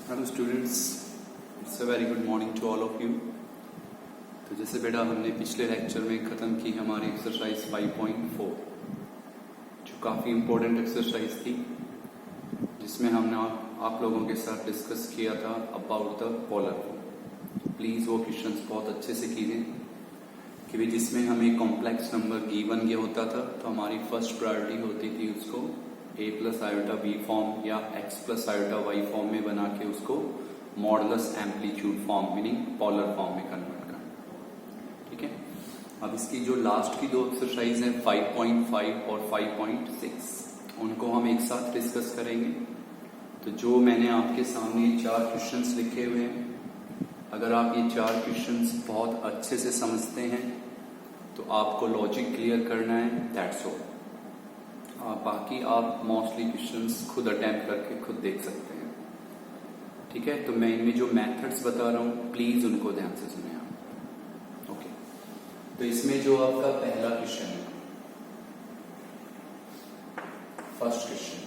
Hello students, it's a very good morning to all of you. तो जैसे बेटा हमने पिछले लेक्चर में ख़त्म की हमारी एक्सरसाइज 5.4, जो काफ़ी इम्पोर्टेंट एक्सरसाइज थी, जिसमें हमने आप लोगों के साथ डिस्कस किया था about the polar form. Please वो क्वेश्चंस बहुत अच्छे से कीजिए कि भाई जिसमें हमें कॉम्प्लेक्स नंबर गिवन ये होता था तो हमारी फर्स्ट प्रायोरिटी होती थी उसको a plus iota b form या x plus iota y form में बना के उसको modulus amplitude form meaning polar form में कन्वर्ट करना। ठीक है, अब इसकी जो लास्ट की दो एक्सरसाइज हैं 5.5 और 5.6 उनको हम एक साथ डिस्कस करेंगे। तो जो मैंने आपके सामने 4 क्वेश्चंस लिखे हुए हैं, अगर आप ये 4 क्वेश्चंस बहुत अच्छे से समझते हैं तो आपको लॉजिक क्लियर करना है, दैट्स ऑल। बाकी आप मोस्टली क्वेश्चंस खुद अटेम्प्ट करके खुद देख सकते हैं। ठीक है, तो मैं इनमें जो मेथड्स बता रहा हूं प्लीज उनको ध्यान से सुने आप। ओके, तो इसमें जो आपका पहला क्वेश्चन है, फर्स्ट क्वेश्चन,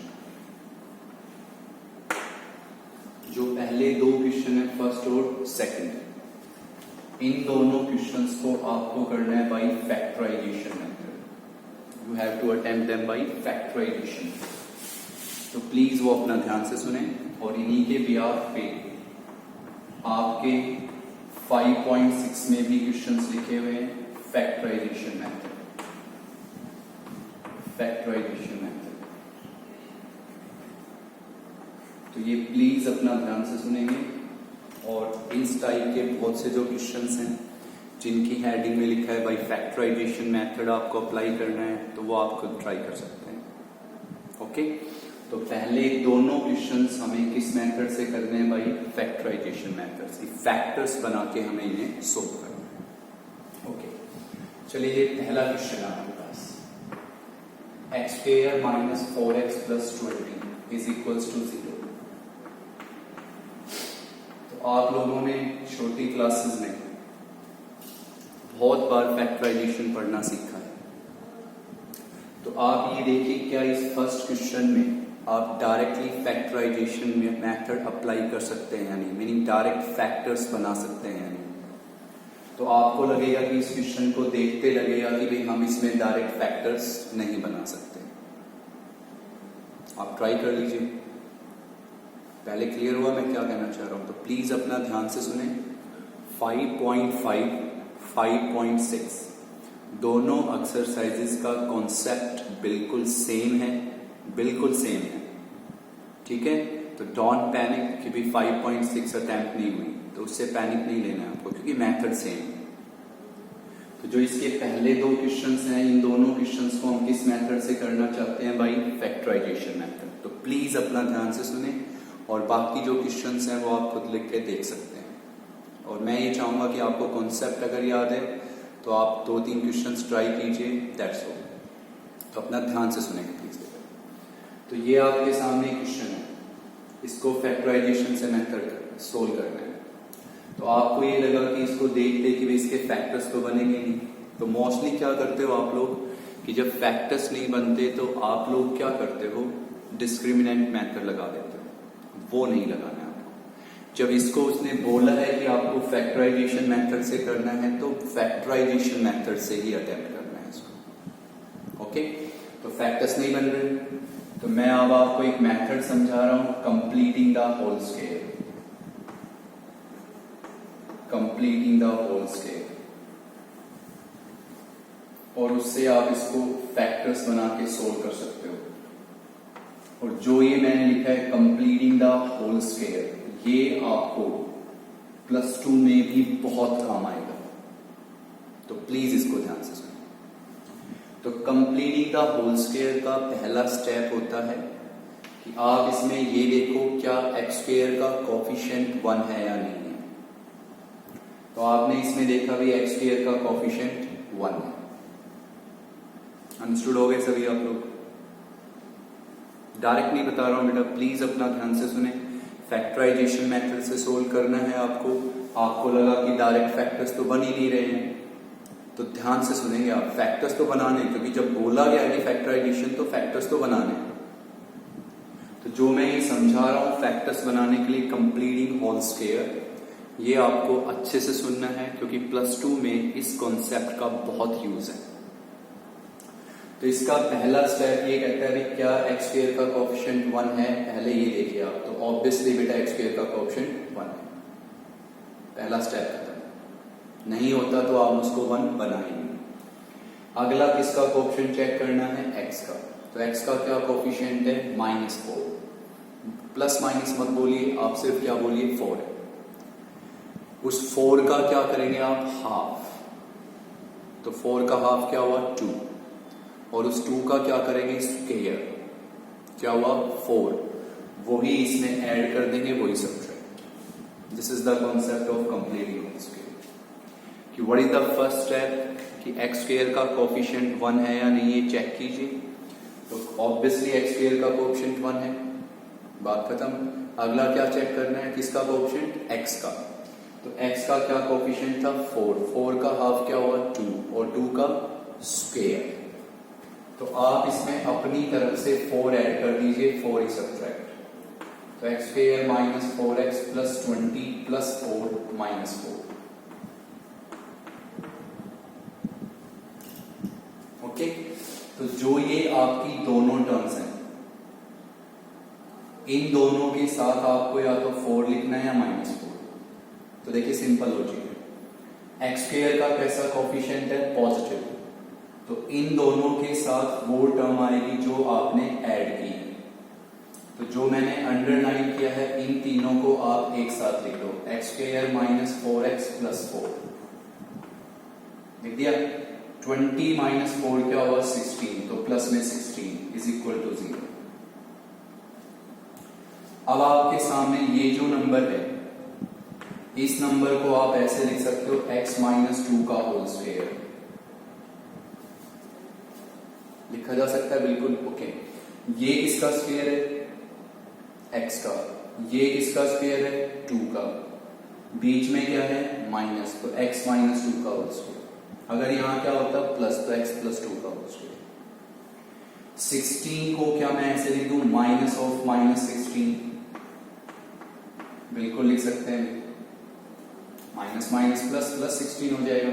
जो पहले दो क्वेश्चन है फर्स्ट और सेकंड, इन दोनों क्वेश्चंस को आपको करना है by factorization method. You have to attempt them by factorization। तो प्लीज वो अपना ध्यान से सुने और इन्हीं के बिहार पे आपके 5.6 में भी क्वेश्चंस लिखे हुए हैं फैक्टराइजेशन मेथड। फैक्टराइजेशन मेथड, तो ये प्लीज अपना ध्यान से सुनेंगे। और इस टाइप के बहुत से जो क्वेश्चंस हैं जिनकी हेडिंग में लिखा है बाय फैक्टराइजेशन मेथड आपको अप्लाई करना है, तो वो आप खुद ट्राई कर सकते हैं। ओके, तो पहले दोनों क्वेश्चंस हमें किस मेथड से करने हैं? बाय फैक्टराइजेशन मेथड से, फैक्टर्स बना के हमें इन्हें सोल्व करना है। ओके, चलिए ये पहला क्वेश्चन है हमारे पास, x square minus 4x plus 20 is equals to 0। तो आप लोगों ने छोटी क्लासेस में बहुत बार फैक्टराइजेशन पढ़ना सीखा है। तो आप ये देखिए, क्या इस फर्स्ट क्वेश्चन में आप डायरेक्टली फैक्टराइजेशन मेथड अप्लाई कर सकते हैं या नहीं, मीनिंग डायरेक्ट फैक्टर्स बना सकते हैं या नहीं। तो आपको लगेगा कि इस क्वेश्चन को देखते लगेगा कि भाई हम इसमें डायरेक्ट फैक्टर्स नहीं बना सकते। आप ट्राई कर लीजिए। पहले क्लियर हुआ मैं क्या कहना चाह रहा हूं? तो प्लीज अपना ध्यान से सुने। 5.5 5.6 दोनों एक्सरसाइजेस का कॉन्सेप्ट बिल्कुल सेम है, बिल्कुल सेम है। ठीक है, तो डोंट पैनिक कि भी 5.6 अटेम्प्ट नहीं हुई तो उससे पैनिक नहीं लेना है आपको, क्योंकि मेथड सेम है। तो जो इसके पहले दो क्वेश्चंस हैं, इन दोनों क्वेश्चंस को हम किस मेथड से करना चाहते हैं? By factorization method. तो प्लीज अपना ध्यान से सुने और बाकी जो क्वेश्चंस हैं वो आप खुद लिख के देख सकते हैं। और मैं ये चाहूंगा कि आपको कॉन्सेप्ट अगर याद है तो आप 2-3 क्वेश्चंस ट्राई कीजिए, दैट्स ऑल। तो अपना ध्यान से सुनेंगे प्लीज। तो ये आपके सामने क्वेश्चन है, इसको फैक्टराइजेशन से मेथड सोल्व करना है। तो आपको ये लगा कि इसको देखते कि इसके फैक्टर्स तो बनेंगे नहीं, तो मोस्टली क्या करते हो आप लोग कि जब फैक्टर्स नहीं बनते तो आप लोग क्या करते हो? डिस्क्रिमिनेंट मेथड लगा देते हो। वो नहीं लगाना है आपको। जब इसको उसने बोला है कि आपको फैक्टराइजेशन मेथड से करना है तो फैक्टराइजेशन मेथड से ही अटेम्प्ट करना है इसको। ओके, तो फैक्टर्स नहीं बन रहे तो मैं अब आपको एक मेथड समझा रहा हूं, completing the whole square. Completing the whole square, और उससे आप इसको फैक्टर्स बना के सोल्व कर सकते हो। और जो ये मैंने लिखा है कंप्लीटिंग द होल स्क्वायर, ये आपको +2 में भी बहुत काम आएगा। तो प्लीज इसको ध्यान से सुनिए। तो कंप्लीटिंग द होल स्क्वायर का पहला स्टेप होता है कि आप इसमें ये देखो क्या x स्क्वायर का कोफिशिएंट 1 है या नहीं है। तो आपने इसमें देखा भी x स्क्वायर का कोफिशिएंट 1 है। अंडरस्टूड हो गए सभी आप लोग? डायरेक्ट नहीं बता रहा हूं बेटा, प्लीज अपना ध्यान से सुने। फैक्टराइजेशन मेथड से सोल्व करना है आपको। आपको लगा कि डायरेक्ट फैक्टर्स तो बन ही नहीं रहे हैं, तो ध्यान से सुनेंगे आप। फैक्टर्स तो बनाने, क्योंकि जब बोला गया कि फैक्टराइजेशन तो फैक्टर्स तो बनाने। तो जो मैं ये समझा रहा हूं फैक्टर्स बनाने के लिए कंप्लीटिंग होल स्क्वायर, ये आपको अच्छे से सुनना है क्योंकि +2 में इस कॉन्सेप्ट का बहुत यूज है। तो इसका पहला स्टेप ये कहता है कि क्या एक्स स्क्वायर का कोएफिशिएंट 1 है, पहले ये देखिए आप। तो ऑब्वियसली बेटा एक्स स्क्वायर का कोएफिशिएंट 1 है, पहला स्टेप खत्म। नहीं होता तो आप उसको 1 बनाएंगे। अगला किसका कोएफिशिएंट चेक करना है, एक्स का। तो एक्स का क्या कोएफिशिएंट है, -4। प्लस माइनस मत बोलिए, आप सिर्फ क्या बोलिए, 4 है। उस 4 का क्या करेंगे आप, हाफ। तो 4 का हाफ क्या हुआ, 2। और उस 2 का क्या करेंगे, स्क्वायर। क्या हुआ, 4। वही इसमें ऐड कर देंगे, वही subtract. This is the concept of completing whole square. कि what is the first step, कि एक्स स्क्वायर का कोएफिशिएंट 1 है या नहीं, ये चेक कीजिए। तो ऑब्वियसली एक्स स्क्वायर का कोएफिशिएंट 1 है, बात खत्म। अगला क्या चेक करना है, किसका कोएफिशिएंट, एक्स का। तो एक्स का क्या कोएफिशिएंट था, 4 का हाफ क्या हुआ, 2 और 2 का स्क्वायर। तो आप इसमें अपनी तरफ से 4 ऐड कर दीजिए, 4 ही सब्ट्रैक्ट। तो एक्स स्क्वायर -4x + 20 + 4 -4। ओके, तो जो ये आपकी दोनों टर्म्स हैं, इन दोनों के साथ आपको या तो 4 लिखना है या -4। तो देखिए सिंपल लॉजिक है। एक्स स्क्वायर का कैसा कोएफिशिएंट है, पॉजिटिव। तो इन दोनों के साथ वो टर्म आएगी जो आपने ऐड की। तो जो मैंने अंडरलाइन किया है, इन तीनों को आप एक साथ लिख लो। एक्स स्क्वायर -4x + 4 लिख दिया। 20 - 4 क्या हुआ, 16। तो प्लस में 16 = 0। अब आपके सामने ये जो नंबर है, इस नंबर को आप ऐसे लिख सकते हो, x - 2 का होल स्क्वायर लिखा जा सकता है, बिल्कुल ओके। ये किसका स्क्वायर है, x का। ये किसका स्क्वायर है, 2 का। बीच में क्या है, माइनस। तो x - 2 का होल स्क्वायर। अगर यहां क्या होता प्लस, तो x + 2 का होल स्क्वायर। 16 को क्या मैं ऐसे लिख दूं, -16। बिल्कुल लिख सकते हैं, माइनस माइनस प्लस प्लस 16 हो जाएगा।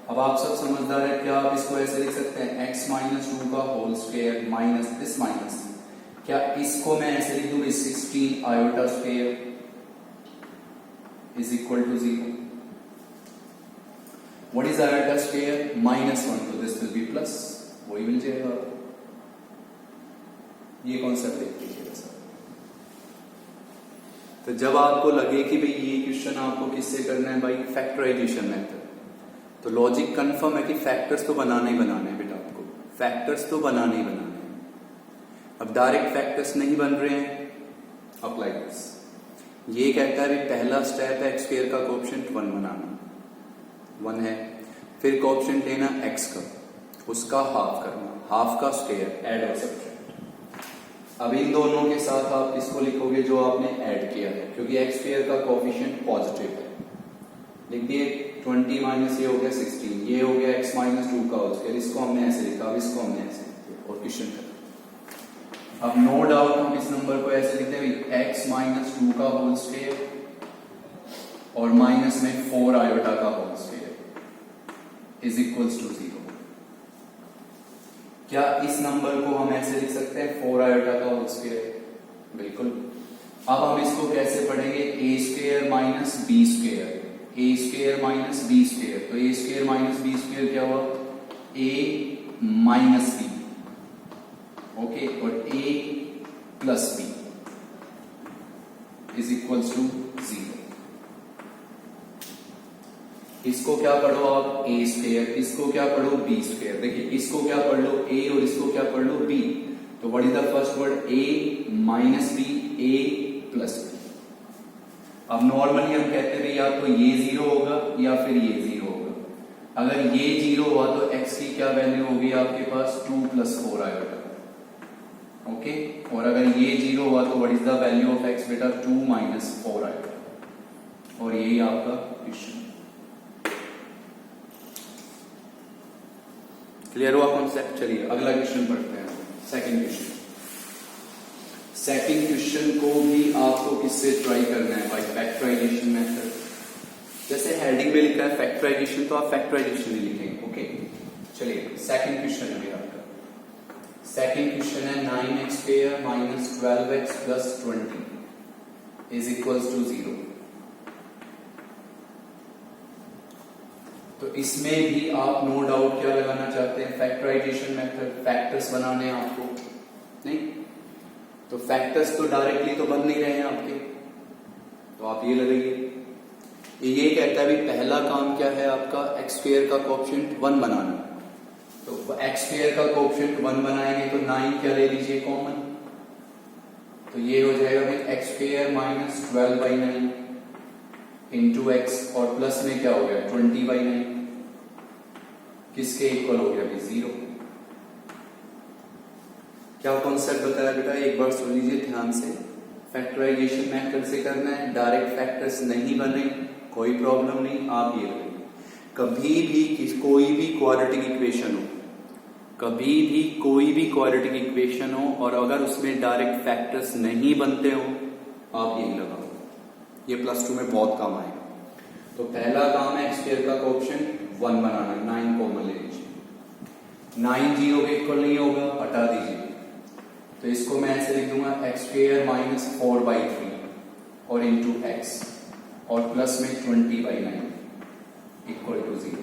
अब आप सब समझदार है, क्या आप इसको ऐसे लिख सकते हैं, x - 2 का whole square minus this minus. क्या इसको मैं ऐसे लिख दूं, 16 iota square = 0। What is iota square, -1। तो दिस विल बी प्लस, वही मिल जाएगा। ये कॉन्सेप्ट देख लीजिएगा सर। तो जब आपको लगे कि भाई ये क्वेश्चन आपको किससे करना है, भाई फैक्टराइजेशन मेथड, तो लॉजिक कंफर्म है कि फैक्टर्स तो बनाने ही बनाने हैं बेटा, आपको फैक्टर्स तो बनाने ही बनाने हैं। अब डायरेक्ट फैक्टर्स नहीं बन रहे हैं, अप्लाई दिस। ये कहता है पहला स्टेप है एक्स स्क्वायर का कोएफिशिएंट 1 बनाना, 1 है। फिर कोएफिशिएंट लेना एक्स का, उसका हाफ करना, हाफ का स्क्वायर ऐड और सब्ट्रैक्ट। अब इन दोनों के साथ आप किसको लिखोगे, जो आपने ऐड किया है, क्योंकि एक्स स्क्वायर का कोएफिशिएंट पॉजिटिव है। लिख दिए 20 माइनस ये हो गया 16, ये हो गया x - 2 का होल स्क्वायर। इसको हमने ऐसे लिखा, अब इसको हमने ऐसे लिखा और क्वेश्चन खत्म। अब नो डाउट हम इस नंबर को ऐसे लिखते हैं, x - 2 का होल स्क्वायर और माइनस में 4 आयोटा का होल स्क्वायर = 0। क्या इस नंबर को हम ऐसे लिख सकते हैं, 4 आयोटा का होल स्क्वायर, बिल्कुल। अब हम इसको कैसे पढ़ेंगे, a square minus b square, a square minus b square. तो a square minus b square क्या हुआ, a माइनस b, ओके। और a प्लस b = 0। इसको क्या पढ़ो आप, a स्क्वायर, इसको क्या पढ़ो, b स्क्वायर। देखिए इसको क्या पढ़ लो, a, और इसको क्या पढ़ लो, b। तो what is the first word, a minus b, a plus b। अब नॉर्मली हम कहते हैं या तो ये 0 होगा या फिर ये 0 होगा। अगर ये 0 हुआ तो x की क्या वैल्यू होगी आपके पास, 2 + 4 आयोटा, ओके। और अगर ये 0 हुआ तो what is the value of x बेटा, 2 - 4 आयोटा। और यही आपका क्वेश्चन। क्लियर हुआ कॉन्सेप्ट। चलिए अगला क्वेश्चन पढ़ते हैं, सेकंड क्वेश्चन। सेकंड क्वेश्चन को भी आपको किससे ट्राई करना है, बाय फैक्टराइजेशन मेथड। जैसे हेडिंग में लिखा है फैक्टराइजेशन, तो आप फैक्टराइजेशन ही लिखेंगे। ओके, चलिए सेकंड क्वेश्चन है मेरा आपका। सेकंड क्वेश्चन है 9x² minus 12x plus 20 is equals to 0। तो इसमें भी आप नो डाउट क्या लगाना चाहते हैं, फैक्टराइजेशन मेथड, फैक्टर्स बनाने हैं आपको, नहीं? तो फैक्टर्स तो डायरेक्टली तो बन नहीं रहे हैं आपके, तो आप ये लगाइए। ये कहता है भी पहला काम क्या है आपका, x² का कोएफिशिएंट 1 बनाना। तो x² का कोएफिशिएंट 1 बनाएंगे तो 9 क्या ले लीजिए कॉमन, तो ये हो जाएगा भाई x² माइनस 12/9 इंटू x, और प्लस में क्या हो गया 20/9, किसके इक्वल हो गया भाई 0। क्या कॉन्सेप्ट बताया बेटा, एक बार सुन लीजिए ध्यान से। फैक्टराइजेशन मेथड से करना है, डायरेक्ट फैक्टर्स नहीं बने कोई प्रॉब्लम नहीं, आप ये करिए। कभी भी कोई भी क्वाड्रेटिक इक्वेशन हो, कभी भी कोई भी क्वाड्रेटिक इक्वेशन हो और अगर उसमें डायरेक्ट फैक्टर्स नहीं बनते हो, आप यही लगाओ, ये प्लस 2 में बहुत काम आएगा। तो पहला काम है x² का कोएफिशिएंट 1 बनाना, 9 कॉमन ले लीजिए। 9 0 के इक्वल नहीं होगा, हटा दीजिए, तो इसको मैं ऐसे लिख दूंगा x² माइनस 4/3 और इंटू x, और प्लस में 20/9 इक्वल टू 0।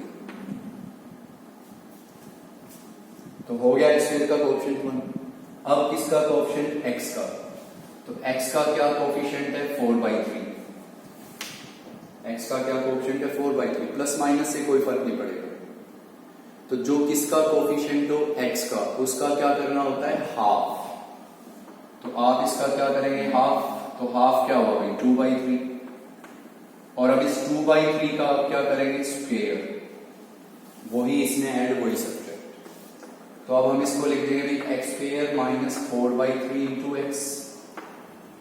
तो हो गया x² का कोएफिशिएंट 1। अब किसका कोएफिशिएंट, x का। तो x का क्या कोएफिशिएंट है 4/3, x का क्या कोएफिशिएंट है 4/3, प्लस माइनस से कोई फर्क नहीं पड़ेगा। तो जो किसका कोएफिशिएंट हो x का, उसका क्या करना होता है हाफ। तो आप इसका क्या करेंगे हाफ, तो हाफ क्या होगा भाई 2/3, और अब इस 2/3 का आप क्या करेंगे स्क्वायर, वही इसमें ऐड वही सब्ट्रैक्ट। तो अब हम इसको लिख देंगे भाई x² minus 4/3 into x,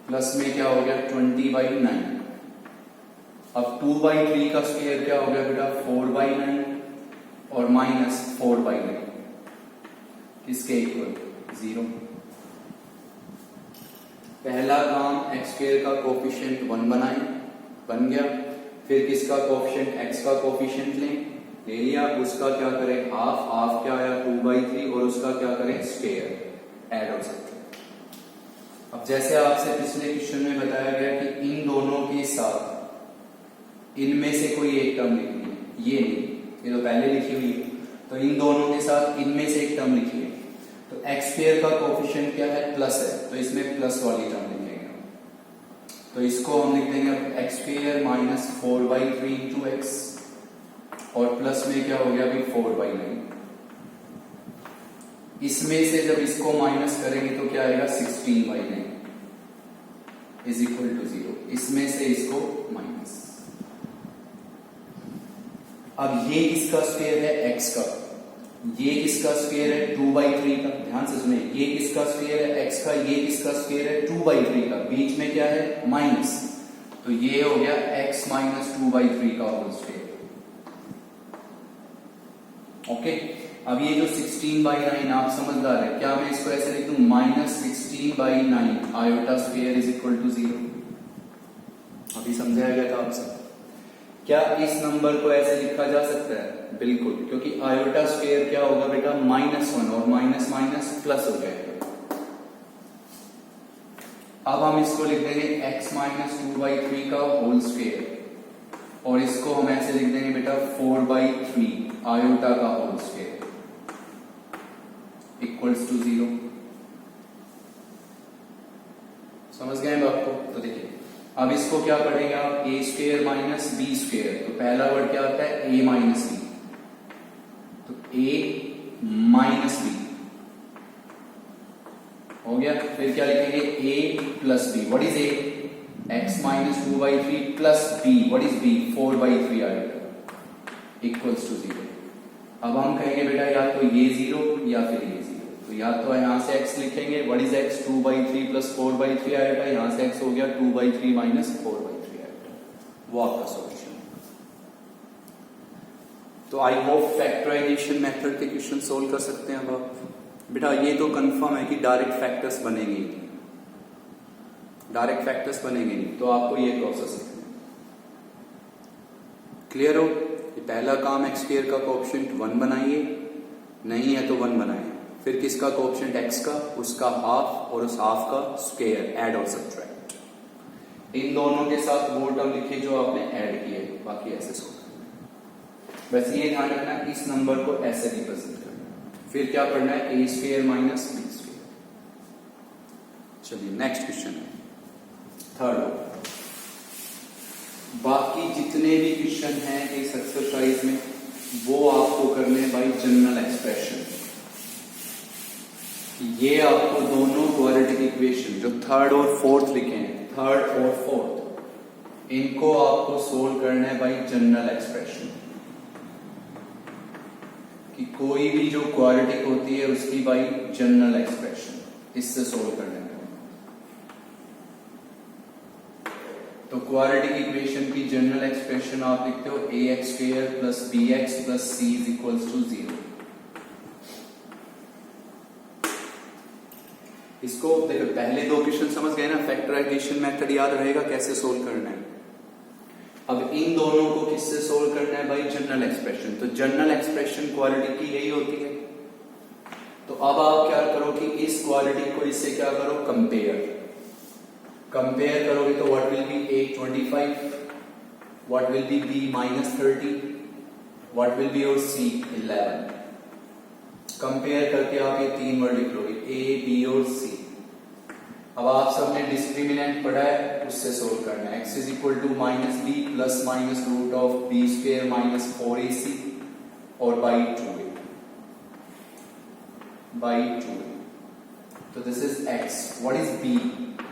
plus में क्या हो गया 20/9। अब 2/3 का स्क्वायर क्या हो गया बेटा 4/9, और माइनस 4/9 किसके इक्वल 0। पहला काम x² का कोएफिशिएंट 1 बनाएं, बन गया। फिर किसका कोएफिशिएंट x का कोएफिशिएंट ले लिया, उसका क्या करें हाफ, हाफ क्या आया 2/3, और उसका क्या करें स्क्वायर, ऐड हो सकते हैं। अब जैसे आपसे पिछले क्वेश्चन में बताया गया कि इन दोनों के साथ इनमें से कोई एक टर्म लिखनी है, ये नहीं, ये तो पहले लिखी हुई है, तो इन दोनों के साथ इनमें से एक टर्म लिखिए। तो x² का कोएफिशिएंट क्या है प्लस है, तो इसमें प्लस वाली टर्म लिखेंगे। तो इसको हम लिख देंगे x² माइनस 4/3 इंटू x, और प्लस में क्या हो गया अभी 4/9। इसमें से जब इसको माइनस करेंगे तो क्या आएगा 16/9 इज इक्वल टू 0। इसमें से इसको माइनस। अब ये किसका स्क्वायर है x का, ये किसका स्क्वायर है 2/3 का, ध्यान से सुनिए, ये किसका स्क्वायर है x का, ये किसका स्क्वायर है 2/3 का, बीच में क्या है माइनस, तो ये हो गया x माइनस 2/3 का होल स्क्वायर। ओके, अब ये जो 16/9 आप समझदार है, क्या मैं इसको ऐसे लिख दूं minus 16/9 iota square is equal to 0। अभी समझाया गया था आपसे, क्या इस नंबर को ऐसे लिखा जा सकता है, बिल्कुल, क्योंकि आयोटा स्क्वायर क्या होगा बेटा -1, और माइनस माइनस प्लस हो जाएगा। अब हम इसको लिख देंगे x माइनस 2/3 का होल स्क्वायर, और इसको हम ऐसे लिख देंगे बेटा 4/3 आयोटा का होल स्क्वायर इक्वल्स टू 0। समझ गए बात को? तो देखिए अब इसको क्या पढ़ेंगे आप, a² माइनस b², तो पहला वर्ड क्या आता है a माइनस b, तो a माइनस b हो गया। फिर क्या लिखेंगे a plus b, what is a, x minus 2/3 plus b, what is b 4/3 आएगा इक्वल्स टू 0। अब हम कहेंगे बेटा या तो ये 0 या फिर ये 0, तो या तो यहां से x लिखेंगे, व्हाट इज x 2/3 प्लस 4/3 आएगा, यहां से x हो गया 2/3 माइनस 4/3 आएगा, वो आपका सॉल्यूशन। तो आई होप फैक्टराइजेशन मेथड के क्वेश्चन सोल्व कर सकते हैं अब आप। बेटा ये तो कंफर्म है कि डायरेक्ट फैक्टर्स बनेंगे, डायरेक्ट फैक्टर्स बनेंगे नहीं, तो आपको ये प्रोसेस लिखना है। क्लियर हो? ये पहला काम एक्स स्क्वायर का कोएफिशिएंट 1 बनाइए, नहीं है तो 1 बनाइए। फिर किसका कोएफिशिएंट एक्स का, उसका हाफ और उस हाफ का स्क्वायर, ऐड और सब्ट्रैक्ट। इन दोनों के साथ वो टर्म लिखिए जो आपने ऐड किए, बाकी ऐसे सोल्व करना। बस ये ध्यान रखना इस नंबर को ऐसे रिप्रेजेंट करना। फिर क्या पढ़ना है, ए स्क्वायर माइनस बी स्क्वायर। चलिए नेक्स्ट क्वेश्चन है थर्ड। बाकी जितने भी क्वेश्चन हैं इस एक्सरसाइज में वो आपको करने बाय जनरल एक्सप्रेशन। ये आपको दोनों क्वाड्रेटिक इक्वेशन जो थर्ड और फोर्थ लिखे हैं, थर्ड और फोर्थ, इनको आपको सोल्व करना है बाय जनरल एक्सप्रेशन। कि कोई भी जो क्वाड्रेटिक होती है उसकी बाय जनरल एक्सप्रेशन, इससे सोल्व करना है। तो क्वाड्रेटिक इक्वेशन की जनरल एक्सप्रेशन आप लिखते हो a x square plus b x plus c is equals to 0। इसको देखो, पहले दो क्वेश्चन समझ गए ना, फैक्टराइजेशन मेथड याद रहेगा कैसे सोल्व करना है। अब इन दोनों को किससे सोल्व करना है भाई, जनरल एक्सप्रेशन। तो जनरल एक्सप्रेशन क्वाड्रेटिक की यही होती है। तो अब आप क्या करो कि इस क्वाड्रेटिक को इससे क्या करो, कंपेयर करोगे तो what will be a 25, what will be b minus 30, what will be और सी 11। कंपेयर करके आप ये तीन वर्ड लिख लोगे, ए बी और सी। अब आप सबने डिस्क्रिमिनेंट पढ़ा है, उससे सोल्व करना है। X is equal to minus b plus minus root of b square minus 4ac और बाई 2a, बाई 2a। तो this is x, what is b,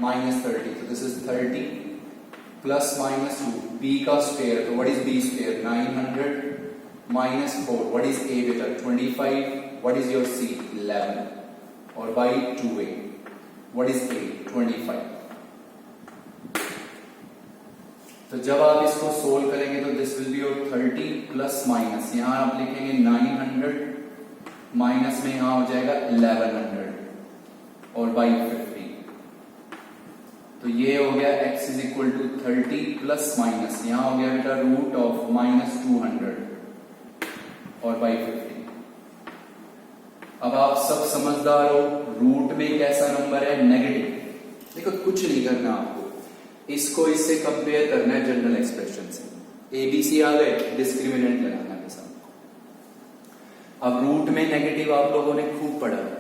minus 30, तो this is 30 plus minus root b का square, तो what is b square 900 minus 4, what is a बेटा 25, what is your सी 11 और by 2a, what is ए 25। तो जब आप इसको सोल्व करेंगे तो this will be your 30 plus minus, यहां आप लिखेंगे 900 माइनस में यहां हो जाएगा 1100 और बाई 50। तो ये हो गया x is equal to 30 plus minus, यहां हो गया बेटा रूट ऑफ माइनस 200 और बाई 50। अब आप सब समझदार हो, रूट में कैसा नंबर है, नेगेटिव। देखो कुछ नहीं करना आपको, इसको इससे कंपेयर करना है जनरल एक्सप्रेशन से। एबीसी आ गए, डिस्क्रिमिनेंट लगाना है सबको। अब रूट में नेगेटिव आप लोगों ने खूब पढ़ा है,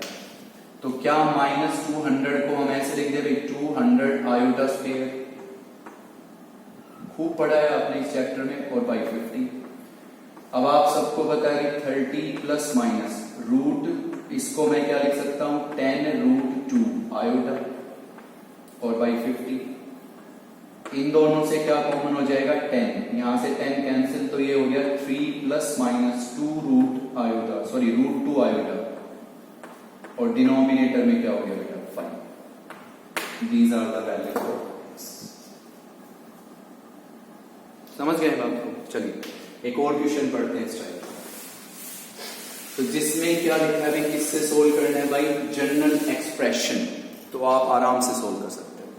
तो क्या माइनस 200 को हम ऐसे लिख दे भाई 200 आयोटा स्क्वायर, खूब पढ़ा है आपने इस चैप्टर में, और बाई 50। अब आप सबको पता है कि 30 प्लस माइनस रूट, इसको मैं क्या लिख सकता हूं 10 रूट 2 आयोटा और बाई 50। इन दोनों से क्या कॉमन हो जाएगा 10, यहां से 10 कैंसिल, तो ये हो गया 3 plus minus 2 root iota, sorry root 2 iota, और डिनोमिनेटर में क्या हो गया बेटा 5। These are the values of x। समझ गए बात को? चलिए एक और क्वेश्चन पढ़ते हैं इस टाइप। तो जिसमें क्या लिखा है, किससे सोल्व करना है भाई, जनरल एक्सप्रेशन। तो आप आराम से सोल्व कर सकते हो।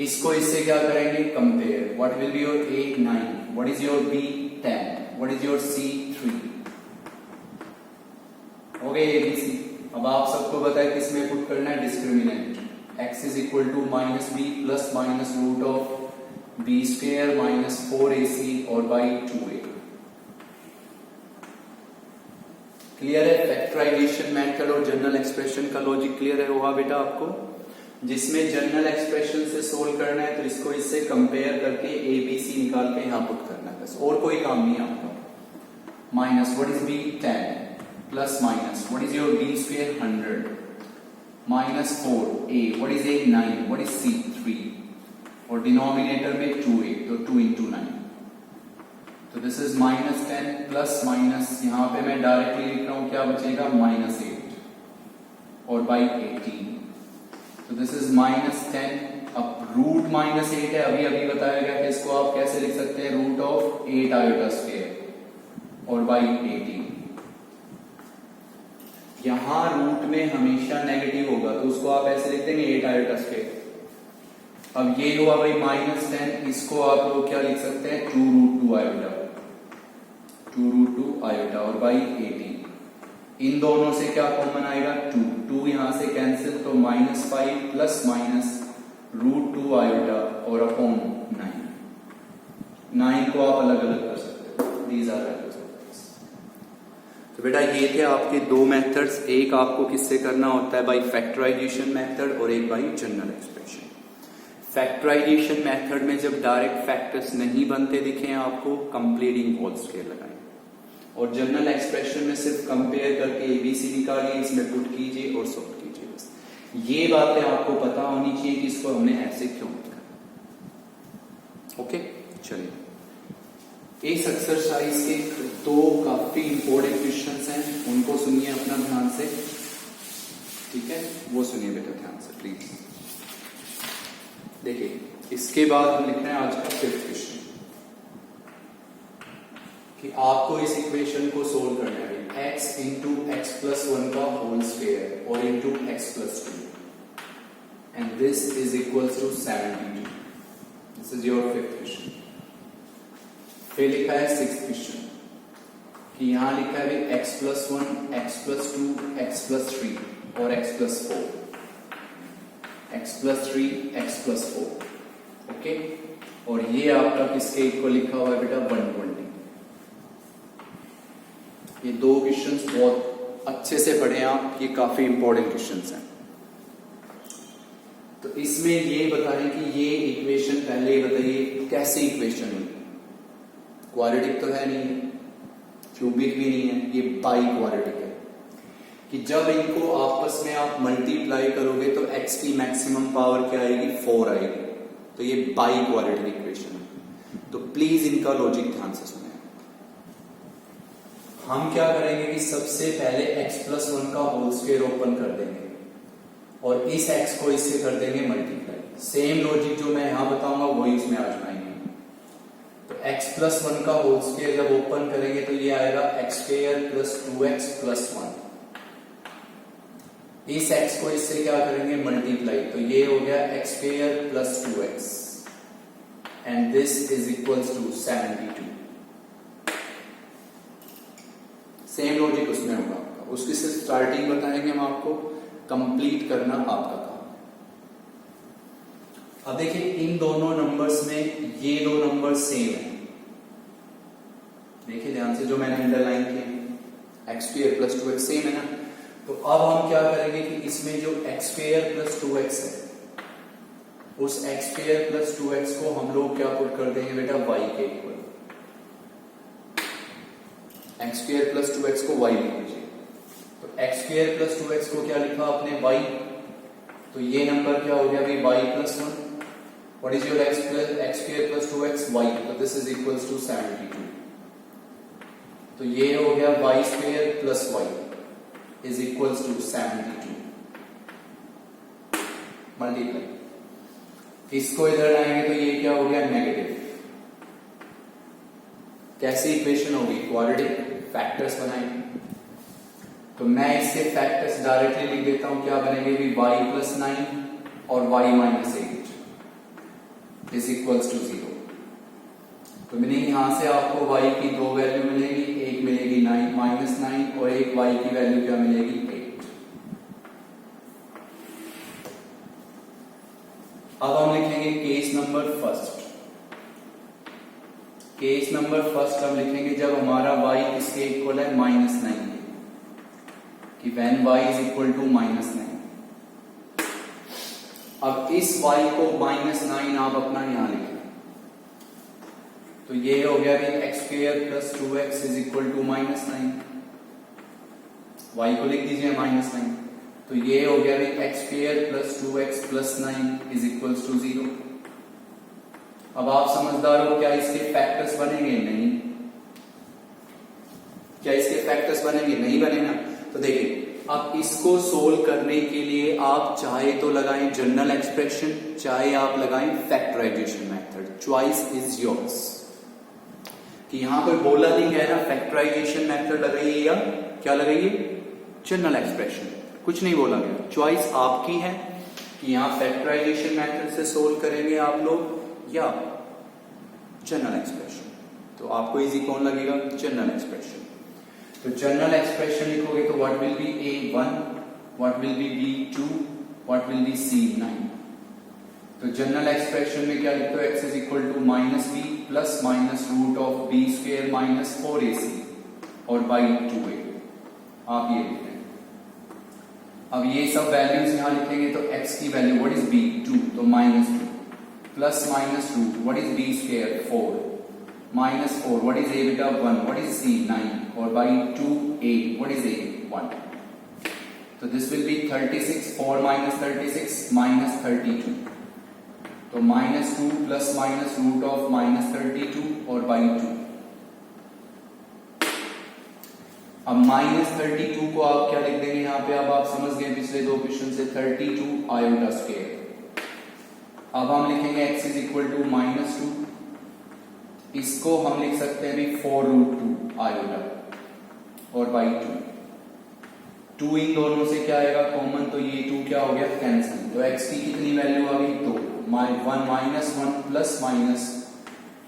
इसको इससे क्या करेंगे, compare. What will be your a 9, what is your b 10, what is your c 3। हो गए एबीसी। अब आप सबको पता है किसमें पुट करना है, discriminant. x is equal to minus b plus minus root of b square minus 4ac और बाई 2a। क्लियर है? फैक्टराइजेशन मेथड और जनरल एक्सप्रेशन का लॉजिक क्लियर है हुआ बेटा आपको? जिसमें जनरल एक्सप्रेशन से सोल्व करना है तो इसको इससे कंपेयर करके ए बी सी निकाल के यहां पुट करना है, बस और कोई काम नहीं है आपका। Minus what is b 10 plus minus what is your b square 100 minus 4a, what is a 9, what is c 3 और डिनोमिनेटर में 2a, तो 2 into 9। तो this is minus 10 plus minus, यहां पे मैं डायरेक्टली लिख रहा हूं, क्या बचेगा माइनस 8 और बाई 18। तो दिस इज माइनस 10। अब रूट माइनस 8 है, अभी अभी बताया गया कि इसको आप कैसे लिख सकते हैं, रूट ऑफ 8 आयोटा स्क्वायर और बाई 18। यहां रूट में हमेशा नेगेटिव होगा, तो उसको आप ऐसे लिख देंगे 8 आयोटा स्क्वायर। अब ये हुआ भाई -10, इसको आप लोग क्या लिख सकते हैं 2√2 आयोटा, 2√2 आयोटा और बाई 18। इन दोनों से क्या कॉमन आएगा 2 यहां से कैंसिल, तो -5 प्लस माइनस √2 आयोटा और अपॉन 9 को आप अलग अलग कर सकते हो, these are values of this. तो बेटा ये थे आपके दो मेथड्स, एक आपको किससे करना होता है बाई फैक्टराइजेशन मेथड और एक by general expression. Factorization method में जब डायरेक्ट फैक्टर्स नहीं बनते दिखे आपको, कंप्लीटिंग होल स्क्वायर लगाएं, और जनरल एक्सप्रेशन में सिर्फ कंपेयर करके ABC निकालिए, इसमें पुट कीजिए और सॉल्व कीजिए। बस ये बातें आपको पता होनी चाहिए कि इसको हमने ऐसे क्यों किया। ओके, चलिए इस एक्सरसाइज के दो काफी इंपॉर्टेंट क्वेश्चंस हैं, उनको सुनिए अपना ध्यान से, ठीक है, वो सुनिए बेटा ध्यान से प्लीज। देखिए इसके बाद हम लिख रहे हैं आज का 5th क्वेश्चन, कि आपको इस इक्वेशन को सोल्व करना है x इंटू एक्स प्लस 1 का होल स्क्वायर और into x plus 2 and this is equals to 72। This is your 5th question. फिर लिखा है 6th क्वेश्चन, कि यहां लिखा है x plus 1, x plus 2, x plus 3 और x plus 4, x plus 3, x plus 4। Okay, और ये आपका किसके इक्वल लिखा हुआ है बेटा 120। ये दो क्वेश्चंस बहुत अच्छे से पढ़े आप, ये काफी इंपॉर्टेंट क्वेश्चंस हैं। तो इसमें ये बताएं कि ये इक्वेशन पहले बताइए कैसी इक्वेशन हुई। क्वाड्रेटिक तो है नहीं, क्यूबिक भी नहीं है, ये बाई क्वाड्रेटिक है, कि जब इनको आपस में आप मल्टीप्लाई करोगे तो x की मैक्सिमम पावर क्या आएगी 4 आएगी, तो ये बाई क्वाड्रेटिक इक्वेशन है। तो प्लीज इनका लॉजिक ध्यान से सुने। हम क्या करेंगे कि सबसे पहले x प्लस 1 का होल स्क्वायर ओपन कर देंगे और इस x को इससे कर देंगे मल्टीप्लाई। सेम लॉजिक जो मैं यहां बताऊंगा वही इसमें आजमाएंगे। तो x प्लस 1 का होल स्क्वायर जब ओपन करेंगे तो ये आएगा x square plus 2x plus 1। इस x को इससे क्या करेंगे मल्टीप्लाई, तो ये हो गया x square plus 2x and this is equals to 72। Same logic उसमें होगा आपका, उसकी सिर्फ स्टार्टिंग बताएंगे हम आपको, कंप्लीट करना आपका काम। अब देखिए इन दोनों नंबर्स में ये दो नंबर सेम है, देखिए ध्यान से जो मैंने अंडरलाइन किया, x square plus 2x same है ना। तो अब हम क्या करेंगे कि इसमें जो एक्स स्क्वायर प्लस 2x है, उस एक्स स्क्वायर प्लस 2x को हम लोग क्या पुट कर देंगे बेटा y के equal. X square plus 2x को y लिख लीजिए, तो एक्स स्क्वायर प्लस 2x को क्या लिखा आपने y, तो ये नंबर क्या हो गया भाई y plus 1। What is your x square plus 2x y, तो दिस इज इक्वल्स टू 72। तो ये हो गया y square plus y is equals to 72 multiply. इसको इधर लाएंगे तो ये क्या हो गया नेगेटिव। कैसी इक्वेशन होगी क्वाड्रेटिक, फैक्टर्स बनाएंगे। तो मैं इसके फैक्टर्स डायरेक्टली लिख देता हूं, क्या बनेंगे भी y प्लस 9 और y minus 8 is equals to 0। तो मीनिंग यहां से आपको y की दो वैल्यू मिलेगी, एक मिलेगी 9 माइनस 9 और एक y की वैल्यू क्या मिलेगी 8। अब हम लिखेंगे case number first. Case number first हम लिखेंगे जब हमारा y किसके इक्वल है -9, कि when y is equal to -9। अब इस y को -9 आप अपना यहां लिखें, तो ये हो गया कि x square plus 2x is equal to -9, y को लिख दीजिए -9, तो ये हो गया कि x square plus 2x plus 9 is equal to 0। अब आप समझदार हो, क्या इसके फैक्टर्स बनेंगे? नहीं। क्या इसके फैक्टर्स बनेंगे? नहीं बनेगा। तो देखिए अब इसको सोल्व करने के लिए आप चाहे तो लगाएं जनरल एक्सप्रेशन, चाहे आप लगाएं factorization method, choice is yours. कि यहां पर बोला नहीं है ना फैक्टराइजेशन मेथड लगाइए या क्या लगाइए जनरल एक्सप्रेशन, कुछ नहीं बोला गया, चॉइस आपकी है। कि यहाँ फैक्टराइजेशन मेथड से सोल्व करेंगे आप लोग या जनरल एक्सप्रेशन। तो आपको इजी कौन लगेगा? General expression. तो जनरल एक्सप्रेशन लिखोगे तो what will be a1, what will be b2, what will be c9। तो जनरल एक्सप्रेशन में क्या लिखते हो? x is equal to minus b plus minus root of b square minus 4ac और by 2a। आप ये लिख रहे हैं। अब ये सब वैल्यूज यहां लिखेंगे तो x की वैल्यू व्हाट इज b 2, तो minus 2 plus minus root what is b square 4 minus 4 what is a बेटा 1 व्हाट इज c 9 और by 2a what is a 1। तो this will be 36 4 minus 36 minus 32। तो minus 2 plus minus root of minus 32 और by 2। अब minus 32 को आप क्या लिख देंगे यहाँ पे? अब आप समझ गए पिछले दो क्वेश्चन से 32 आयोटा स्क्वायर। अब हम लिखेंगे x is equal to minus 2, इसको हम लिख सकते हैं भी 4 रूट 2 आयोटा और बाई 2 इन दोनों से क्या आएगा कॉमन? तो ये 2 क्या हो गया? कैंसिल। तो x की कितनी वैल्यू आ गई? 2 1 minus 1 plus minus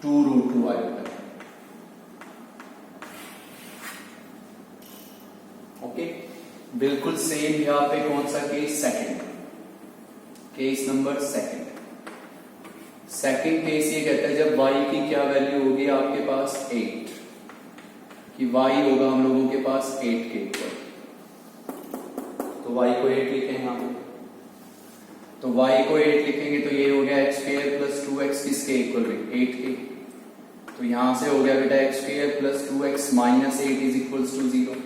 2 root 2 iota. Okay, बिल्कुल सेम यहाँ पे कौन सा case? Second case, number second. Second case ये कहता है जब y की क्या वैल्यू होगी आपके पास? 8, कि y होगा हम लोगों के पास 8 के ऊपर। तो y को 8 लिखें यहाँ पे। तो y को 8 लिखेंगे तो ये हो गया x स्क्वायर प्लस 2x किसके इक्वल है? 8 के। तो यहां से हो गया बेटा x square plus 2x minus 8 is equals to 0।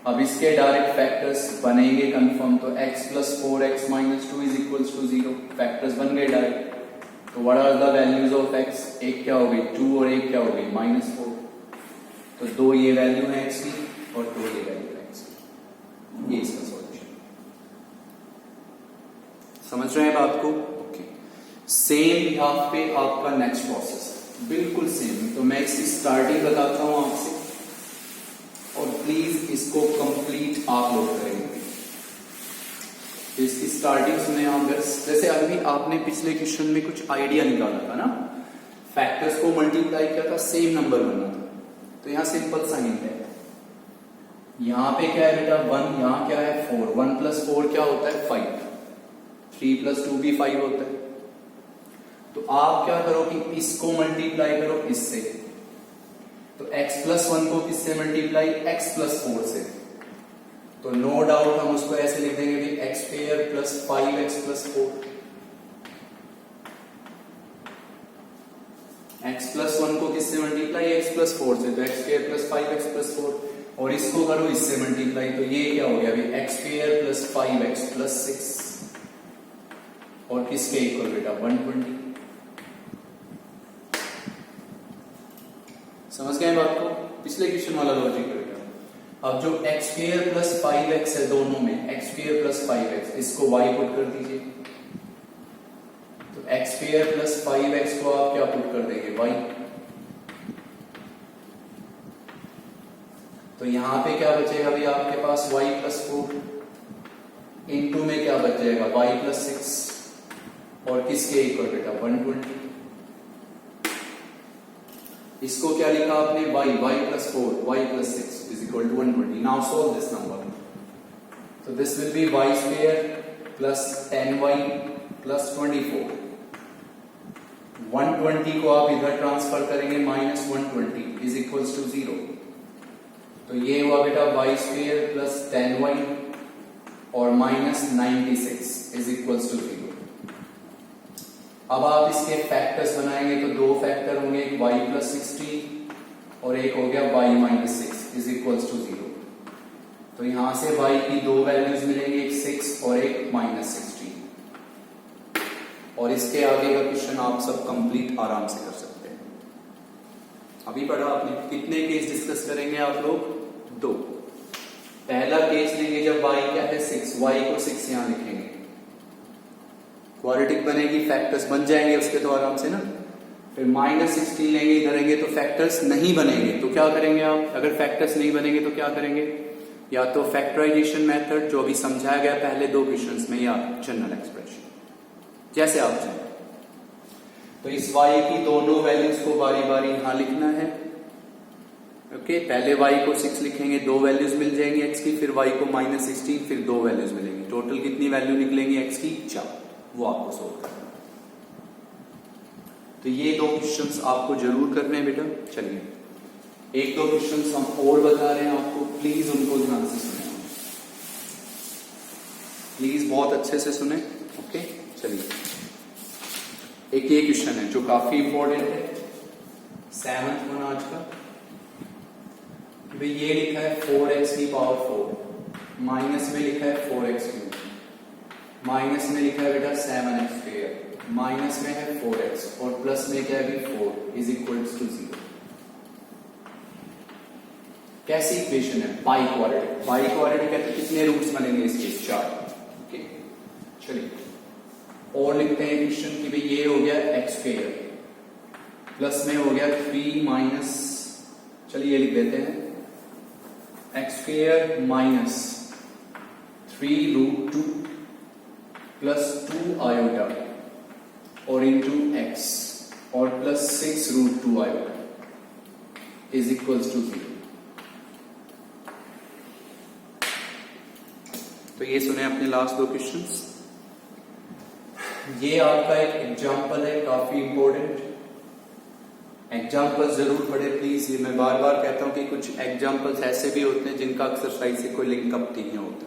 अब इसके डायरेक्ट फैक्टर्स बनेंगे कंफर्म। तो x plus 4x minus 2 is equals to 0 factors बन गए डायरेक्ट। तो what are the values of x? एक क्या हो गई 2 और एक क्या हो गई माइनस 4। तो 2 ये वैल्यू है x की और 2 ये वैल्यू है x की। ये इसका सॉल्यूशन। समझ रहे हैं बात को? ओके, सेम यहाँ पे आपका नेक्स्ट प्रोसेस बिल्कुल सेम। तो मैं इसकी स्टार्टिंग बताता हूं आपसे और प्लीज इसको कंप्लीट आप लोग करेंगे। तो इसकी स्टार्टिंग सुने आप। जैसे अभी आपने पिछले क्वेश्चन में कुछ आइडिया निकाला था ना, फैक्टर्स को मल्टीप्लाई किया था, सेम नंबर बनना था। तो यहां सिंपल सा हिंट है। यहां पे क्या है बेटा 1, यहां क्या है 4। 1 प्लस 4 क्या होता है? 5। 3 प्लस 2 भी 5 होता है। तो आप क्या करो कि इसको मल्टीप्लाई करो इससे। तो x प्लस 1 को किससे मल्टीप्लाई? x प्लस 4 से। तो नो डाउट हम उसको ऐसे लिख देंगे कि x square plus 5x plus 4। x plus 1 को किससे मल्टीप्लाई? x प्लस 4 से। तो x square plus 5x plus 4 और इसको करो इससे मल्टीप्लाई। तो ये क्या हो गया अभी? x square plus 5x plus 6 और किसके इक्वल बेटा? 120। समझ गए बात को? पिछले क्वेश्चन वाला लॉजिक बेटा। अब जो x स्क्वायर प्लस 5x है दोनों में, x स्क्वायर प्लस 5x, इसको y पुट कर दीजिए। तो x स्क्वायर प्लस 5x को आप क्या पुट कर देंगे? y। तो यहां पे क्या बचेगा अभी आपके पास? y प्लस 4 इंटू में क्या बच जाएगा? y प्लस 6 और किसके इक्वल बेटा? 120। इसको क्या लिखा आपने? y plus 4 y plus 6 is equal to 120. Now solve this number. So this will be y square plus 10y plus 24. 120 को आप इधर ट्रांसफर करेंगे माइनस 120 is equals to 0. तो ये हुआ बेटा y square plus 10y और माइनस 96 is equals to 0. अब आप इसके फैक्टर्स बनाएंगे तो दो फैक्टर होंगे, एक y प्लस 16 और एक हो गया y minus 6 is equals to 0। तो यहां से y की दो वैल्यूज मिलेंगे, एक 6 और एक माइनस 16। और इसके आगे का क्वेश्चन आप सब कंप्लीट आराम से कर सकते हैं। अभी पढ़ा आपने। कितने केस डिस्कस करेंगे आप लोग? 2। पहला केस लेंगे जब y क्या है 6, y को 6 यहां लिखेंगे, क्वाड्रेटिक बनेगी, फैक्टर्स बन जाएंगे उसके तो आराम से ना। फिर माइनस 16 लेंगे, इधर आएंगे तो फैक्टर्स नहीं बनेंगे। तो क्या करेंगे आप? अगर फैक्टर्स नहीं बनेंगे तो क्या करेंगे? या तो फैक्टराइजेशन मेथड जो अभी समझाया गया पहले 2 क्वेश्चंस में, या जनरल एक्सप्रेशन, जैसे आप चाहें। तो इस y की दोनों वैल्यूज को बारी बारी यहां लिखना है। ओके, पहले y को 6 लिखेंगे, 2 वैल्यूज मिल जाएंगी x की, फिर y को -16, फिर 2 वैल्यूज मिलेंगी, टोटल कितनी वैल्यू निकलेंगी x की? 4। वो आपको सोल्व करना है। तो ये 2 क्वेश्चंस आपको जरूर करने हैं बेटा। चलिए 1-2 क्वेश्चंस हम और बता रहे हैं आपको, प्लीज उनको ध्यान से सुने, प्लीज बहुत अच्छे से सुने। ओके, चलिए एक ये क्वेश्चन है जो काफी इंपॉर्टेंट है, 7th वन आज का। भाई ये लिखा है 4x की पावर 4, माइनस में लिखा है 4x क्यूब, माइनस में लिखा है बेटा 7x स्क्वायर, माइनस में है 4x और प्लस में क्या है 4 इज इक्वल्स टू 0। कैसी इक्वेशन है? By quadratic. बाई क्वाड्रेटिक है तो कितने रूट्स बनेंगे इसके? 4। ओके, चलिए और लिखते हैं क्वेश्चन कि भाई ये हो गया x स्क्वायर, प्लस में हो गया 3 माइनस, चलिए ये लिख देते हैं x square minus 3√2 plus 2 iota और इंटू x और plus 6√2 iota is equals to 0। तो ये सुने अपने लास्ट 2 क्वेश्चंस। ये आपका एक एग्जाम्पल है, काफी इंपॉर्टेंट एग्जाम्पल, जरूर पढ़े प्लीज। ये मैं बार बार कहता हूं कि कुछ एग्जाम्पल्स ऐसे भी होते हैं जिनका एक्सरसाइज से कोई लिंकअप नहीं होता।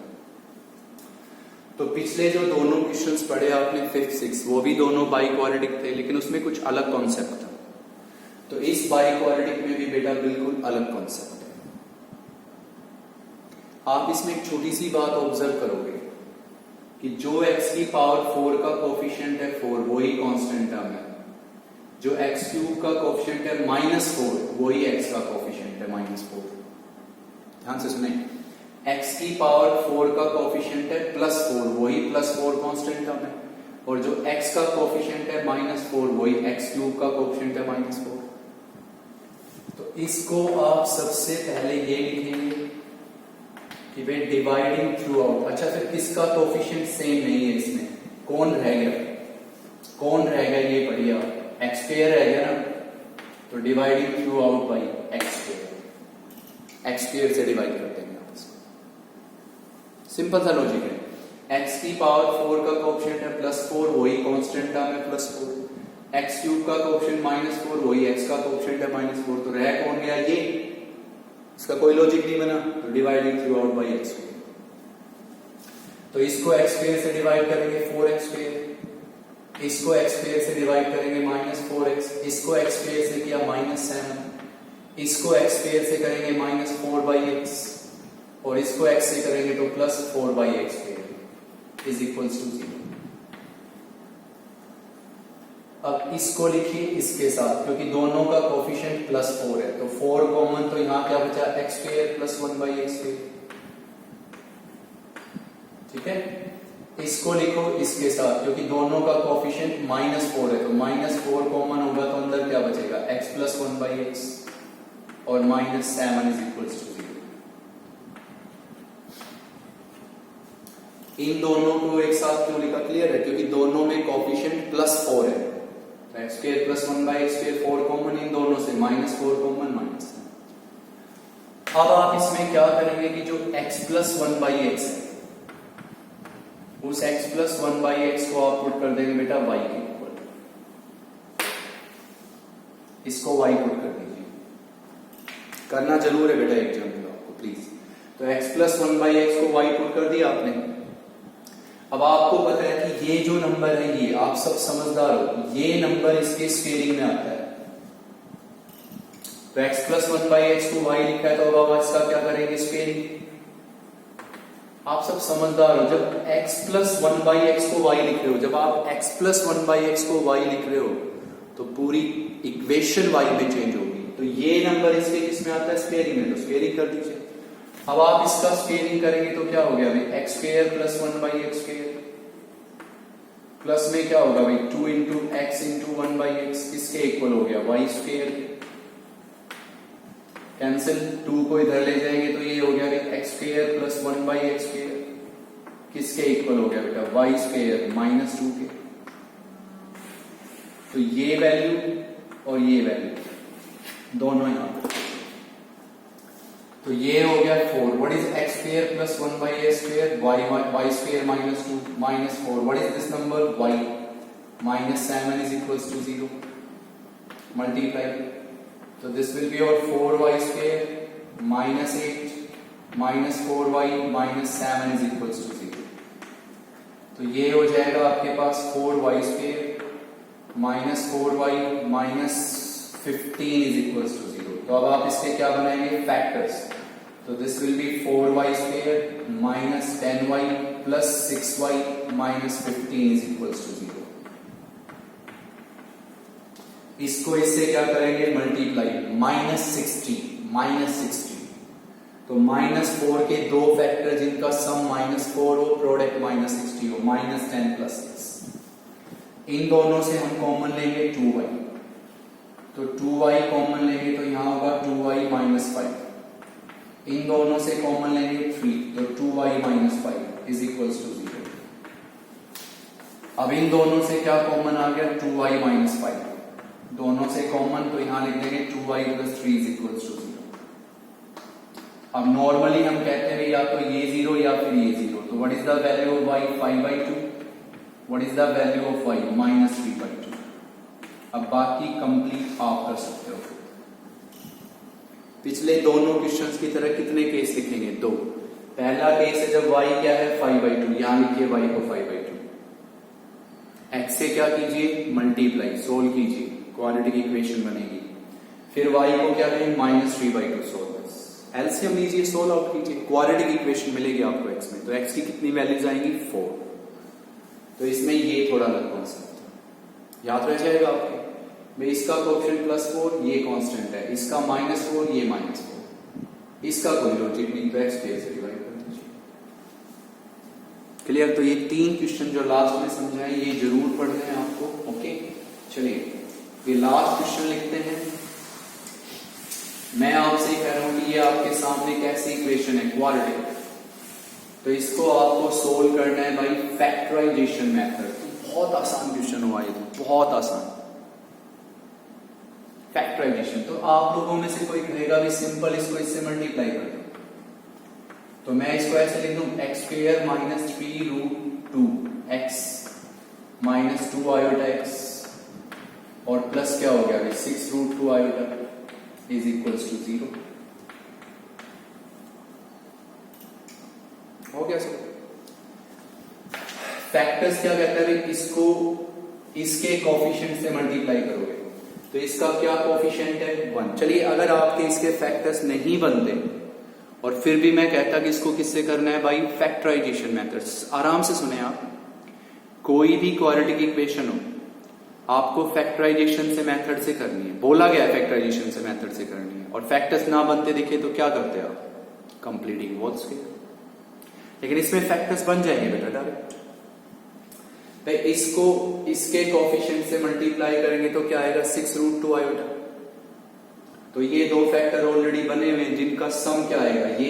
तो पिछले जो दोनों क्वेश्चंस पढ़े आपने 5th 6th, वो भी दोनों बाई क्वाड्रेटिक थे, लेकिन उसमें कुछ अलग कॉन्सेप्ट था। तो इस बाई क्वाड्रेटिक में भी बेटा बिल्कुल अलग कॉन्सेप्ट है। आप इसमें एक छोटी सी बात ऑब्जर्व करोगे कि जो x की पावर 4 का कोफिशिएंट है 4, वही कांस्टेंट टर्म है। जो x क्यूब का कोफिशिएंट है -4, वही x का कोफिशिएंट है -4। ध्यान से सुने, x की पावर 4 का कोफिशिएंट है +4, वही +4 कांस्टेंट टर्म है, और जो x का कोफिशिएंट है -4, वही x क्यूब का कोफिशिएंट है -4। तो इसको आप सबसे पहले ये लिखेंगे कि भाई डिवाइडिंग थ्रू आउट। अच्छा, फिर किसका कोफिशिएंट सेम नहीं है इसमें? कौन रह गया? कौन रह गया? ये बढ़िया x स्क्वायर रह गया ना, तो dividing through out by x square, x square से डिवाइड कर देंगे आप इसको। सिंपल सा लॉजिक है। x की पावर 4 का कोफिशिएंट है +4, वही कांस्टेंट टर्म है +4, x क्यूब का कोफिशिएंट -4, वही x का कोफिशिएंट है -4, तो रह कौन गया? ये, इसका कोई लॉजिक नहीं बना, तो dividing through out by x square. तो इसको x स्क्वायर से डिवाइड करेंगे 4x स्क्वायर, इसको x स्क्वायर से डिवाइड करेंगे -4x, इसको x स्क्वायर से किया -7, इसको x स्क्वायर से करेंगे -4/x, और इसको x से करेंगे तो +4/x square is equals to 0। अब इसको लिखिए इसके साथ, क्योंकि दोनों का कोफिशिएंट +4 है, तो 4 कॉमन, तो यहां क्या बचा? x square + 1/x square. ठीक है, इसको लिखो इसके साथ, क्योंकि दोनों का कोफिशिएंट -4 है, तो -4 कॉमन होगा तो अंदर क्या बचेगा? x + 1/x और -7 इज इक्वल्स टू 0। इन दोनों को एक साथ क्यों लिखा? क्लियर है, क्योंकि दोनों में कोफिशिएंट +4 है, x square + 1/x square 4 common, इन दोनों से -4 कॉमन -7। अब आप इसमें क्या करेंगे कि जो x + 1/x है, उस x + 1/x को आप पुट कर देंगे बेटा y के इक्वल, इसको y पुट कर दीजिए। करना जरूर है बेटा एग्जाम में आपको, प्लीज। तो x + 1/x को y पुट कर दिया आपने। अब आपको पता है कि ये जो नंबर है, ये आप सब समझदार हो, ये नंबर इसके स्क्वेयरिंग में आता है। तो x + 1/x को y लिखा है, तो अब आप इसका क्या करेंगे? स्क्वेयरिंग। आप सब समझदार हो, जब x + 1/x को y लिख रहे हो, जब आप x + 1/x को y लिख रहे हो, तो पूरी इक्वेशन y में चेंज होगी। तो ये नंबर इसके किसमें आता है? स्क्वेयरिंग में, तो स्क्वेयरिंग कर दीजिए। अब आप इसका स्क्वेयरिंग करेंगे तो क्या हो गया भाई? x square + 1/x square, plus में क्या होगा भाई? 2 × x × 1/x, इसके इक्वल हो गया y स्क्वायर। कैंसिल, 2 को इधर ले जाएंगे तो ये हो गया x square plus 1 by x square किसके इक्वल हो गया बेटा, वाई स्क्वायर माइनस 2 के। तो ये वैल्यू और ये वैल्यू दोनों यहां पर, तो ये हो गया 4। What is x square plus 1 by x square, y square minus 2 minus 4। What is this number, y minus 7 is equals to 0। Multiply, तो this will be your 4y square minus 8 minus 4y minus 7 is equals to 0। तो ये हो जाएगा आपके पास 4y square minus 4y minus 15 is equals to 0। तो अब आप इसके क्या बनाएंगे, फैक्टर्स। तो this will be 4y square minus 10y plus 6y minus 15 is equals to 0। इसको इससे क्या करेंगे, मल्टीप्लाई, माइनस 60 तो माइनस 4 के दो फैक्टर जिनका सम माइनस 4 हो, प्रोडक्ट माइनस 60 हो, माइनस 10 प्लस 6। इन दोनों से हम कॉमन लेंगे 2y, तो 2y कॉमन लेंगे तो यहां होगा 2y माइनस 5। इन दोनों से कॉमन लेंगे 3, तो 2y minus 5 is equals to 0। अब इन दोनों से क्या कॉमन आ गया, 2y माइनस 5, दोनों से कॉमन, तो यहां लिख देंगे 2y plus 3 is equals to 0। अब नॉर्मली हम कहते हैं या तो ये 0 या फिर ये 0। तो what is the value of y, 5/2। What is the value of y, minus 3/2। अब बाकी कंप्लीट आप कर सकते हो। पिछले दोनों क्वेश्चंस की तरह कितने केस लिखेंगे, 2। पहला केस है जब y क्या है, 5/2, यहां लिखिए y को 5/2। x से क्या कीजिए, मल्टीप्लाई, सोल्व कीजिए, क्वाड्रेटिक इक्वेशन बनेगी। फिर y को क्या करें, माइनस 3/2 सोल्व, एलसीएम लीजिए, सोल्व आउट कीजिए, क्वाड्रेटिक इक्वेशन मिलेगी आपको x में। तो x की कितनी वैल्यूज आएंगी, 4। तो इसमें ये थोड़ा अलग कॉन्सेप्ट याद रह जाएगा आपके भाई, इसका कोएफिशिएंट +4, ये कांस्टेंट है, इसका -4, ये -4, इसका कोई लॉजिक नहीं, तो x स्क्वायर से डिवाइड कर दीजिए। क्लियर। तो ये 3 क्वेश्चन जो लास्ट में समझाए ये जरूर पढ़ने हैं आपको। ओके, चलिए ये लास्ट क्वेश्चन लिखते हैं। मैं आपसे कह रहा हूं कि ये आपके सामने कैसी इक्वेशन है, क्वाड्रेटिक, तो इसको आपको सोल्व करना है बाय फैक्टराइजेशन मेथड। बहुत आसान क्वेश्चन हुआ ये, तो बहुत आसान फैक्टराइजेशन। तो आप लोगों में से कोई कहेगा भी सिंपल इसको इससे मल्टीप्लाई कर दो, तो मैं इसको ऐसे लिख दूं, x square minus 3√2 x minus 2 iota x और प्लस क्या हो गया, 6√2 आयोटा इज इक्वल्स टू 0। हो गया सब। फैक्टर्स क्या कहता है, इसको इसके कोफिशिएंट से मल्टीप्लाई करोगे तो इसका क्या कोफिशिएंट है, 1। चलिए अगर आपके इसके फैक्टर्स नहीं बनते और फिर भी मैं कहता कि इसको किससे करना है, बाई फैक्टराइजेशन मेथड्स। आराम से सुने आप, कोई भी क्वाड्रेटिक इक्वेशन हो आपको फैक्टराइजेशन से मेथड से करनी है, बोला गया है फैक्टराइजेशन से मेथड से करनी है, और फैक्टर्स ना बनते दिखे तो क्या करते हैं आप, कंप्लीटिंग होल स्क्वायर। लेकिन इसमें फैक्टर्स बन जाएंगे बेटा डायरेक्ट। भाई इसको इसके कोफिशिएंट से मल्टीप्लाई करेंगे तो क्या आएगा, 6√2 आयोटा। तो ये दो फैक्टर ऑलरेडी बने हुए हैं जिनका सम क्या आएगा, ये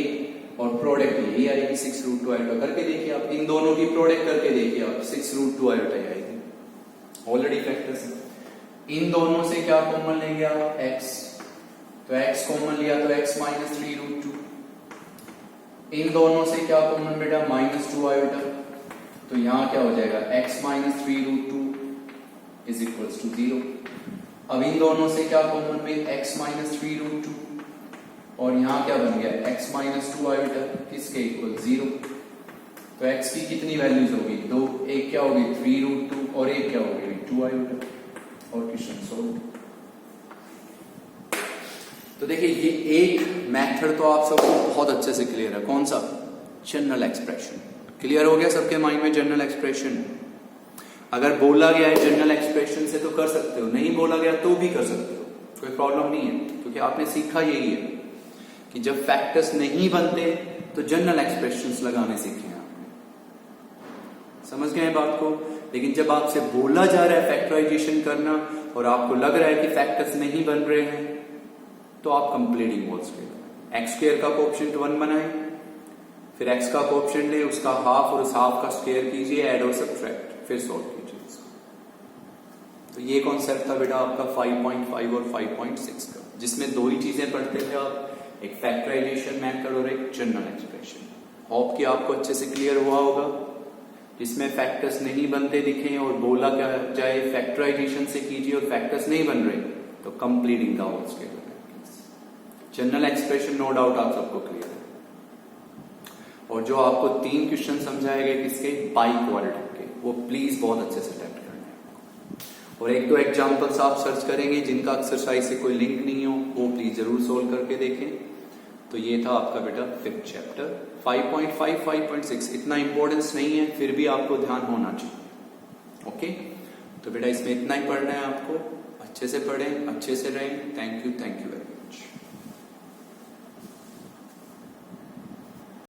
और प्रोडक्ट ये आएगी 6√2 आयोटा। करके देखिए आप, इन दोनों की प्रोडक्ट करके देखिए आप, 6√2 आयोटा आएगी, ऑलरेडी फैक्टर्स हैं। इन दोनों से क्या कॉमन लेंगे आप, x, तो x कॉमन लिया तो x माइनस 3√2। इन दोनों से क्या कॉमन बेटा, -2 आयोटा, तो यहां क्या हो जाएगा, x minus 3√2 is equals to 0। अब इन दोनों से क्या कॉमन में, x माइनस 3√2 और यहां क्या बन गया, x माइनस 2 आयोटा, किसके इक्वल 0। तो x की कितनी वैल्यूज होगी, 2, एक क्या होगी 3√2 और एक क्या होगी 2 आयोटा, और क्वेश्चन सोल्व। तो देखिए ये एक मेथड तो आप सबको बहुत अच्छे से क्लियर है, कौन सा, जनरल एक्सप्रेशन। क्लियर हो गया सबके माइंड में जनरल एक्सप्रेशन। अगर बोला गया है जनरल एक्सप्रेशन से तो कर सकते हो, नहीं बोला गया तो भी कर सकते हो, कोई प्रॉब्लम नहीं है, क्योंकि आपने सीखा यही है कि जब फैक्टर्स नहीं बनते तो जनरल एक्सप्रेशंस लगाने सीखे हैं आपने, समझ गए बात को। लेकिन जब आपसे बोला जा रहा है फैक्टराइजेशन करना और आपको लग रहा है कि फैक्टर्स नहीं बन रहे हैं तो आप completing whole square. X square का कोएफिशिएंट 1 बनाए, फिर एक्स का कोएफिशिएंट ले, उसका हाफ और उस हाफ का स्क्वायर कीजिए, ऐड और सब्ट्रैक्ट, फिर सोल्व कीजिए इसको। तो ये कॉन्सेप्ट था बेटा आपका 5.5 और 5.6 का, जिसमें दो ही चीजें पढ़ते थे आप, एक फैक्टराइजेशन मेथड और एक जनरल एक्सप्रेशन। होप कि आपको अच्छे से क्लियर हुआ होगा। जिसमें फैक्टर्स नहीं बनते दिखे और बोला क्या जाए फैक्टराइजेशन से कीजिए और फैक्टर्स नहीं बन रहे तो completing the whole square. General expression no doubt आप सबको क्लियर है। और जो आपको 3 क्वेश्चन समझाए गए किसके, बाई क्वाड्रेटिक के, वो प्लीज बहुत अच्छे से अटेम्प्ट करना है। और 1-2 एग्जाम्पल्स आप सर्च करेंगे जिनका एक्सरसाइज से कोई लिंक नहीं हो, वो प्लीज जरूर सोल्व करके देखें। तो ये था आपका बेटा 5th चैप्टर। 5.5 5.6 इतना इंपॉर्टेंस नहीं है, फिर भी आपको ध्यान होना चाहिए। ओके, तो बेटा इसमें इतना ही पढ़ना है आपको। अच्छे से पढ़ें, अच्छे से रहें। Thank you very much.